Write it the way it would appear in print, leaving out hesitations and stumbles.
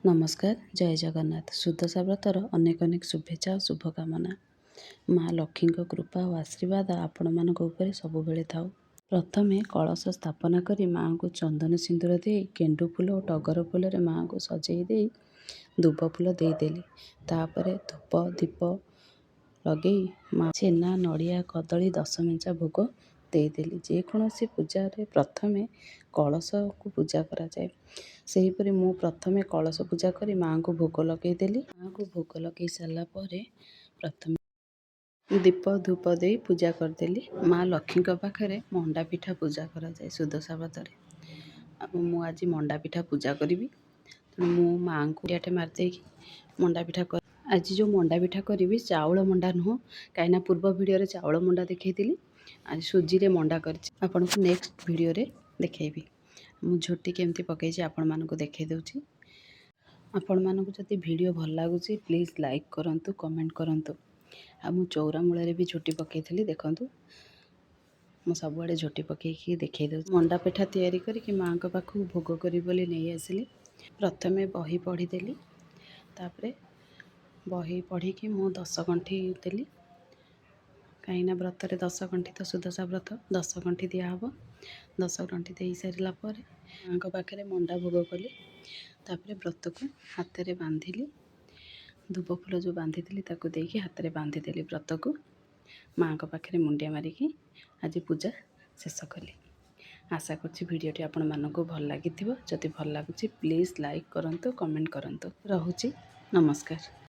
ନମସ୍କାର, ଜୟ ଜଗନ୍ନାଥ। ସୁଦଶା ବ୍ରତର ଅନେକ ଅନେକ ଶୁଭେଚ୍ଛା ଓ ଶୁଭକାମନା। ମା ଲକ୍ଷ୍ମୀଙ୍କ କୃପା ଓ ଆଶୀର୍ବାଦ ଆପଣମାନଙ୍କ ଉପରେ ସବୁବେଳେ ଥାଉ। ପ୍ରଥମେ କଳସ ସ୍ଥାପନା କରି ମାଆଙ୍କୁ ଚନ୍ଦନ ସିନ୍ଦୁର ଦେଇ ଗେଣ୍ଡୁ ଫୁଲ ଓ ଟଗର ଫୁଲରେ ମାଆଙ୍କୁ ସଜେଇ ଦେଇ ଦୁବ ଫୁଲ ଦେଇଦେଲି। ତାପରେ ଧୂପ ଦୀପ ଲଗେଇ ମା ଛେନା ନଡ଼ିଆ କଦଳୀ 10 ମେଞ୍ଚା ଭୋଗ ଦେଇଦେଲି। ଯେକୌଣସି ପୂଜାରେ ପ୍ରଥମେ କଳସକୁ ପୂଜା କରାଯାଏ। ସେହିପରି ମୁଁ ପ୍ରଥମେ କଳସ ପୂଜା କରି ମାଆଙ୍କୁ ଭୋଗ ଲଗେଇଦେଲି। ମାଆଙ୍କୁ ଭୋଗ ଲଗେଇ ସାରିଲା ପରେ ପ୍ରଥମେ ଦୀପ ଧୂପ ଦେଇ ପୂଜା କରିଦେଲି। ମା ଲକ୍ଷ୍ମୀଙ୍କ ପାଖରେ ମଣ୍ଡା ପିଠା ପୂଜା କରାଯାଏ ସୁଦଶା ବ୍ରତରେ। ମୁଁ ଆଜି ମଣ୍ଡା ପିଠା ପୂଜା କରିବି। ତେଣୁ ମୁଁ ମାଆଙ୍କୁ ଏଠି ମାରିଦେଇକି ମଣ୍ଡା ପିଠା ଆଜି ଯେଉଁ ମଣ୍ଡା ପିଠା କରିବି ଚାଉଳ ମଣ୍ଡା ନୁହଁ, କାହିଁକିନା ପୂର୍ବ ଭିଡ଼ିଓରେ ଚାଉଳ ମଣ୍ଡା ଦେଖେଇଥିଲି। ଆଜି ସୁଜିରେ ମଣ୍ଡା କରିଛି, ଆପଣଙ୍କୁ ନେକ୍ସଟ ଭିଡ଼ିଓରେ ଦେଖେଇବି। ମୁଁ ଝୋଟି କେମିତି ପକେଇଛି ଆପଣମାନଙ୍କୁ ଦେଖେଇ ଦେଉଛି। ଆପଣମାନଙ୍କୁ ଯଦି ଭିଡ଼ିଓ ଭଲ ଲାଗୁଛି ପ୍ଲିଜ୍ ଲାଇକ୍ କରନ୍ତୁ, କମେଣ୍ଟ କରନ୍ତୁ। ଆଉ ମୁଁ ଚଉରା ମୂଳରେ ବି ଝୋଟି ପକେଇଥିଲି, ଦେଖନ୍ତୁ। ମୁଁ ସବୁଆଡ଼େ ଝୋଟି ପକେଇକି ଦେଖେଇ ଦେଉଛି। ମଣ୍ଡା ପିଠା ତିଆରି କରିକି ମାଆଙ୍କ ପାଖକୁ ଭୋଗ କରିବି ବୋଲି ନେଇ ଆସିଲି। ପ୍ରଥମେ ବହି ପଢ଼ିଦେଲି। ତାପରେ ବହି ପଢ଼ିକି ମୁଁ 10 ଗଣ୍ଠି ଦେଲି। କାହିଁକିନା ବ୍ରତରେ 10 ଗଣ୍ଠି ତ ସୁଦଶା ବ୍ରତ 10 ଗଣ୍ଠି ଦିଆହେବ। 10 ଗଣ୍ଠି ଦେଇ ସାରିଲା ପରେ ମାଆଙ୍କ ପାଖରେ ମଣ୍ଡା ଭୋଗ କଲି। ତାପରେ ବ୍ରତକୁ ହାତରେ ବାନ୍ଧିଲି। ଧୂପ ଫୁଲ ଯେଉଁ ବାନ୍ଧିଥିଲି ତାକୁ ଦେଇକି ହାତରେ ବାନ୍ଧିଦେଲି ବ୍ରତକୁ। ମାଆଙ୍କ ପାଖରେ ମୁଣ୍ଡିଆ ମାରିକି ଆଜି ପୂଜା ଶେଷ କଲି। ଆଶା କରୁଛି ଭିଡ଼ିଓଟି ଆପଣମାନଙ୍କୁ ଭଲ ଲାଗିଥିବ। ଯଦି ଭଲ ଲାଗୁଛି ପ୍ଲିଜ୍ ଲାଇକ୍ କରନ୍ତୁ, କମେଣ୍ଟ କରନ୍ତୁ। ରହୁଛି, ନମସ୍କାର।